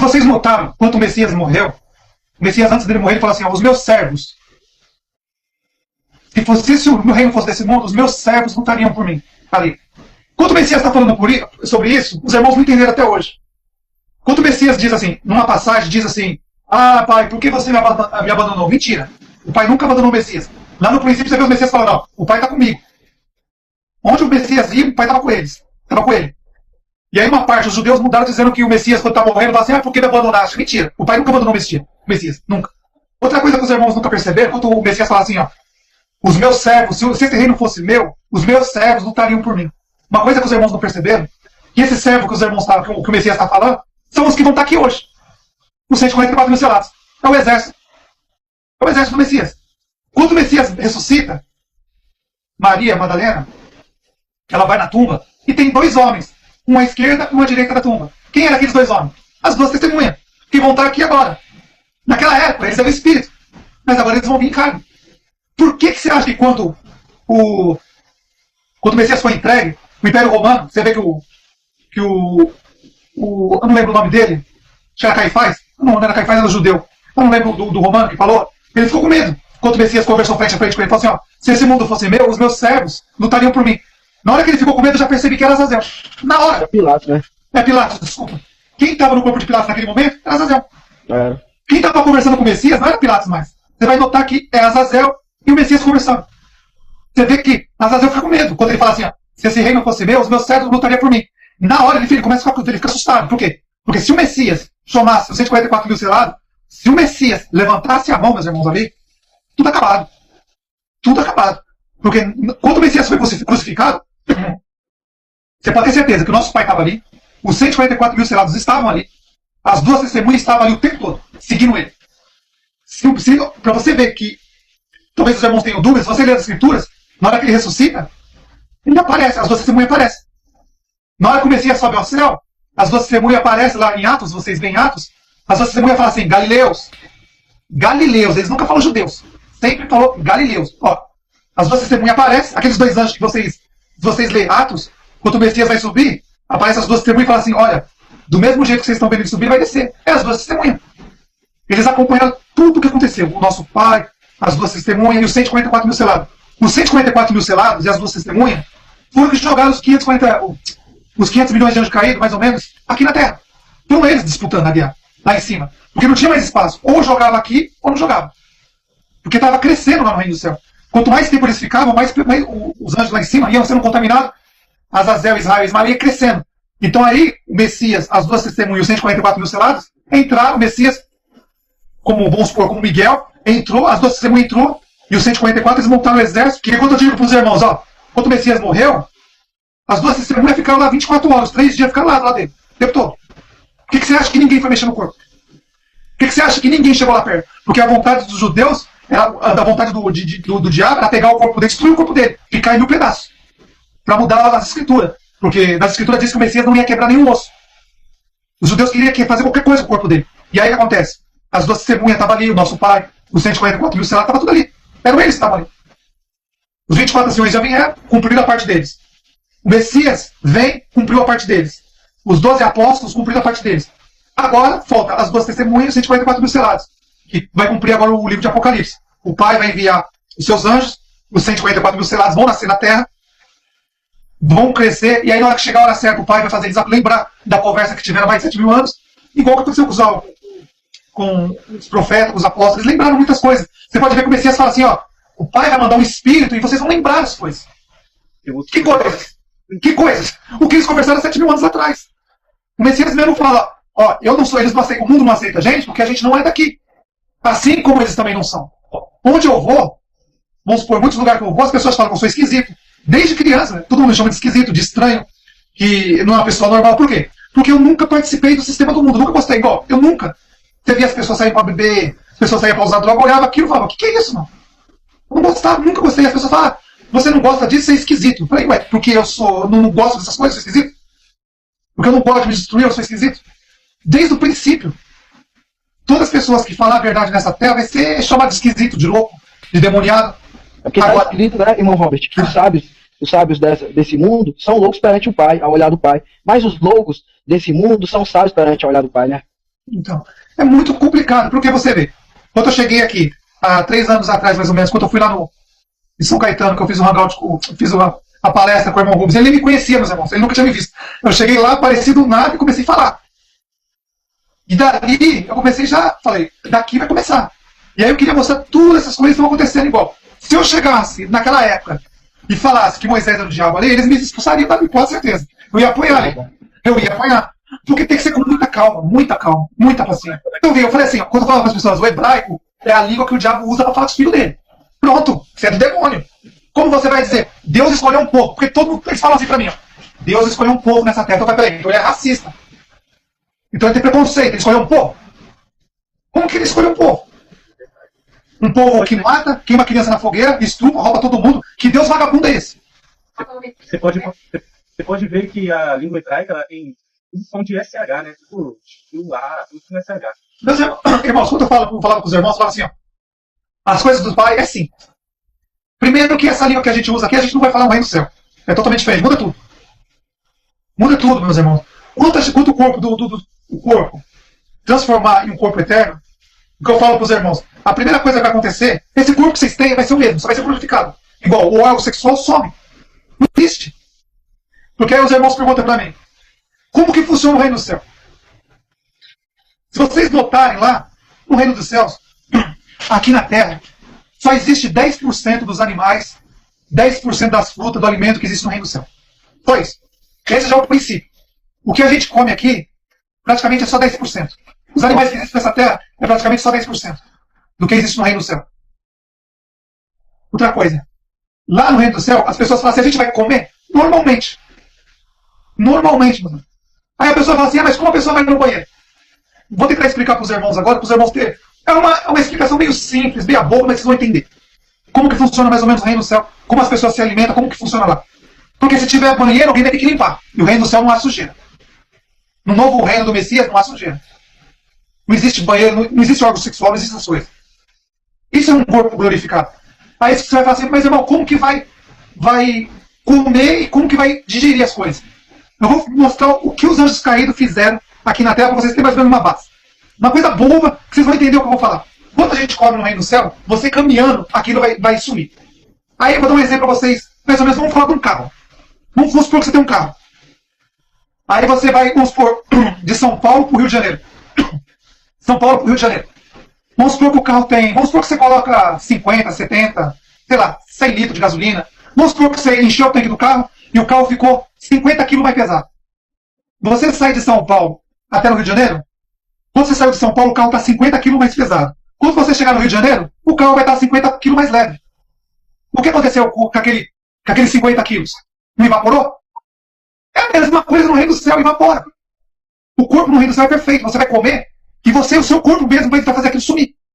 vocês notaram, quando o Messias morreu, o Messias, antes dele morrer, ele falou assim, ó, os meus servos, se o meu reino fosse desse mundo, os meus servos lutariam por mim. Ali. Quando o Messias está falando sobre isso, os irmãos não entenderam até hoje. Quando o Messias diz assim, numa passagem, diz assim, ah, pai, por que você me abandonou? Mentira. O pai nunca abandonou o Messias. Lá no princípio você vê os Messias falando, ó, o pai está comigo. Onde o Messias ia, o pai estava com eles. Estava com ele. E aí uma parte, os judeus mudaram dizendo que o Messias, quando está morrendo, fala assim, ah, por que me abandonaste? Mentira. O pai nunca abandonou o Messias. Nunca. Outra coisa que os irmãos nunca perceberam, quando o Messias fala assim, ó, os meus servos, se esse reino fosse meu, os meus servos lutariam por mim. Uma coisa que os irmãos não perceberam, que esse servo que os irmãos que o Messias está falando, são os que vão estar aqui hoje. Os 144 mil selados. É o exército. É o exército do Messias. Quando o Messias ressuscita, Maria Madalena, ela vai na tumba e tem dois homens, um à esquerda e um à direita da tumba. Quem eram aqueles dois homens? As duas testemunhas, que vão estar aqui agora. Naquela época, eles eram espírito, mas agora eles vão vir em carne. Por que você acha que quando o Messias foi entregue, o Império Romano, você vê que eu não lembro o nome dele, acho que era Caifás, não era Caifás, era judeu, eu não lembro do romano que falou, ele ficou com medo. Quando o Messias conversou frente a frente com ele, ele falou assim, ó, se esse mundo fosse meu, os meus servos lutariam por mim. Na hora que ele ficou com medo, eu já percebi que era Azazel. Na hora. É Pilatos, né? É Pilatos, desculpa. Quem estava no corpo de Pilatos naquele momento era Azazel. É. Quem estava conversando com o Messias não era Pilatos mais. Você vai notar que é Azazel e o Messias conversando. Você vê que Azazel fica com medo. Quando ele fala assim, ó, se esse reino fosse meu, os meus servos lutariam por mim. Na hora ele começa a ficar assustado. Por quê? Porque se o Messias chamasse os 144 mil selados, se o Messias levantasse a mão, meus irmãos, ali, tudo acabado. Tudo acabado. Porque quando o Messias foi crucificado, você pode ter certeza que o nosso pai estava ali, os 144 mil selados estavam ali, as duas testemunhas estavam ali o tempo todo, seguindo ele. Para você ver que, talvez os irmãos tenham dúvidas, se você ler as escrituras, na hora que ele ressuscita, ele aparece, as duas testemunhas aparecem. Na hora que o Messias sobe ao céu, as duas testemunhas aparecem lá em Atos, vocês veem Atos, as duas testemunhas falam assim, Galileus, eles nunca falam judeus, sempre falou Galileus. Ó, as duas testemunhas aparecem, aqueles dois anjos que vocês lêem Atos, quando o Messias vai subir, aparecem as duas testemunhas e falam assim, olha, do mesmo jeito que vocês estão vendo ele subir, ele vai descer. É as duas testemunhas. Eles acompanharam tudo o que aconteceu. O nosso pai, as duas testemunhas e os 144 mil selados. Os 144 mil selados e as duas testemunhas foram que jogaram os 500 milhões de anjos caídos, mais ou menos, aqui na Terra. Foram eles disputando a guerra, lá em cima. Porque não tinha mais espaço. Ou jogava aqui, ou não jogava. Porque estava crescendo lá no reino do céu. Quanto mais tempo eles ficavam, mais os anjos lá em cima iam sendo contaminados. Azazel, Israel e Ismael ia crescendo. Então aí, o Messias, as duas testemunhas e os 144 mil selados, entraram, o Messias, vamos supor, como Miguel, entrou, as duas testemunhas entrou, e os 144 eles montaram o exército, que quando eu digo para os irmãos, ó, quando o Messias morreu, as duas testemunhas ficaram lá 24 horas, 3 dias ficaram lá dentro, o tempo todo. Por que você acha que ninguém foi mexer no corpo? Por que você acha que ninguém chegou lá perto? Porque a vontade dos judeus, a vontade do diabo era pegar o corpo dele, destruir o corpo dele, ficar em mil pedaços. Para mudar as escrituras. Porque nas escrituras diz que o Messias não ia quebrar nenhum osso. Os judeus queriam fazer qualquer coisa com o corpo dele. E aí o que acontece? As duas testemunhas estavam ali, o nosso pai, os 144 mil selados, estava tudo ali. Eram eles que estavam ali. Os 24 anciões já vieram, cumpriram a parte deles. O Messias vem, cumpriu a parte deles. Os 12 apóstolos cumpriram a parte deles. Agora, falta as duas testemunhas e os 144 mil selados. Que vai cumprir agora o livro de Apocalipse. O pai vai enviar os seus anjos, os 144 mil selados vão nascer na terra, vão crescer, e aí na hora que chegar a hora certa, o pai vai fazer eles lembrar da conversa que tiveram mais de 7 mil anos, igual que aconteceu com os profetas, com os apóstolos, eles lembraram muitas coisas. Você pode ver que o Messias fala assim, ó, o pai vai mandar um espírito e vocês vão lembrar as coisas. Que coisas? Que coisas? O que eles conversaram 7 mil anos atrás. O Messias mesmo fala, ó, eu não sou, eles não aceitam, o mundo não aceita a gente porque a gente não é daqui. Assim como eles também não são. Onde eu vou, vamos supor, muitos lugares que eu vou, as pessoas falam que eu sou esquisito. Desde criança, né? Todo mundo me chama de esquisito, de estranho, que não é uma pessoa normal. Por quê? Porque eu nunca participei do sistema do mundo, nunca gostei igual. Eu nunca. Você via as pessoas saírem para beber, as pessoas saírem para usar droga, eu olhava aquilo e falava, o que é isso, mano? Eu não gostava, nunca gostei. As pessoas falavam, você não gosta disso, você é esquisito. Eu falei, ué, porque eu não gosto dessas coisas, eu sou esquisito? Porque eu não gosto de me destruir, eu sou esquisito? Desde o princípio. Todas as pessoas que falam a verdade nessa terra vai ser chamado de esquisito, de louco, de demoniado. É porque está escrito, né, irmão Robert, que os sábios desse mundo são loucos perante o Pai, ao olhar do Pai. Mas os loucos desse mundo são sábios perante ao olhar do Pai, né? Então, é muito complicado, porque você vê. Quando eu cheguei aqui, há 3 anos atrás, mais ou menos, quando eu fui lá em São Caetano, que eu fiz o hangout, fiz a palestra com o irmão Rubens, ele nem me conhecia, meus irmãos, ele nunca tinha me visto. Eu cheguei lá, apareci do nada e comecei a falar. E dali, eu comecei já, falei, daqui vai começar. E aí eu queria mostrar todas essas coisas que estão acontecendo igual. Se eu chegasse naquela época e falasse que Moisés era o diabo ali, eles me expulsariam dali, com certeza. Eu ia apoiar ele. Eu ia apoiar. Porque tem que ser com muita calma, muita paciência. Então, eu falei assim, ó, quando eu falava para as pessoas, o hebraico é a língua que o diabo usa para falar com os filhos dele. Pronto, você é do demônio. Como você vai dizer, Deus escolheu um povo? Porque todo mundo, eles falam assim para mim, ó, Deus escolheu um povo nessa terra. Então, peraí, então ele é racista. Então ele tem preconceito, ele escolheu um povo. Como que ele escolheu um povo? Um povo que mata, queima criança na fogueira, estupra, rouba todo mundo. Que Deus vagabundo é esse? Você pode ver que a língua hebraica ela tem um som de SH, né? Tipo, o A, tudo com SH. Meus irmãos, quando eu falava com os irmãos, eu falava assim, ó, as coisas do Pai é simples. Primeiro que essa língua que a gente usa aqui, a gente não vai falar no reino do céu. É totalmente diferente, muda tudo. Muda tudo, meus irmãos. Quanto o corpo o corpo transformar em um corpo eterno, o que eu falo para os irmãos, a primeira coisa que vai acontecer, esse corpo que vocês têm vai ser o mesmo, só vai ser glorificado. Igual, o órgão sexual some. Não existe. Porque aí os irmãos perguntam para mim, como que funciona o reino do céu? Se vocês notarem lá, no reino dos céus, aqui na terra, só existe 10% dos animais, 10% das frutas, do alimento que existe no reino do céu. Só isso. Esse já é o princípio. O que a gente come aqui, praticamente é só 10%. Os animais que existem nessa terra é praticamente só 10% do que existe no reino do céu. Outra coisa. Lá no reino do céu, as pessoas falam assim, a gente vai comer normalmente. Normalmente, mano. Aí a pessoa fala assim, mas como a pessoa vai no banheiro? Vou tentar explicar para os irmãos agora, para os irmãos terem. É uma explicação meio simples, meio boba, mas vocês vão entender. Como que funciona mais ou menos o reino do céu, como as pessoas se alimentam, como que funciona lá. Porque se tiver banheiro, alguém vai ter que limpar. E o reino do céu não há sujeira. No novo reino do Messias não há sujeira. Não existe banheiro, não existe órgão sexual, não existe essas coisas. Isso é um corpo glorificado. Aí você vai falar assim, mas irmão, como que vai comer e como que vai digerir as coisas? Eu vou mostrar o que os anjos caídos fizeram aqui na terra para vocês terem mais ou menos uma base. Uma coisa boba que vocês vão entender o que eu vou falar. Quando a gente come no reino do céu, você caminhando, aquilo vai sumir. Aí eu vou dar um exemplo para vocês, mais ou menos, vamos falar de um carro. Vamos supor que você tem um carro. Aí você vai, vamos supor, de São Paulo para o Rio de Janeiro. São Paulo para o Rio de Janeiro. Vamos supor que o carro tem, vamos supor que você coloca 50, 70, sei lá, 100 litros de gasolina. Vamos supor que você encheu o tanque do carro e o carro ficou 50 quilos mais pesado. Você sai de São Paulo até no Rio de Janeiro, quando você saiu de São Paulo, o carro está 50 quilos mais pesado. Quando você chegar no Rio de Janeiro, o carro vai estar 50 quilos mais leve. O que aconteceu com aqueles 50 quilos? Não evaporou? É a mesma coisa no reino do céu, evapora. O corpo no reino do céu é perfeito. Você vai comer e o seu corpo mesmo vai fazer aquilo sumir.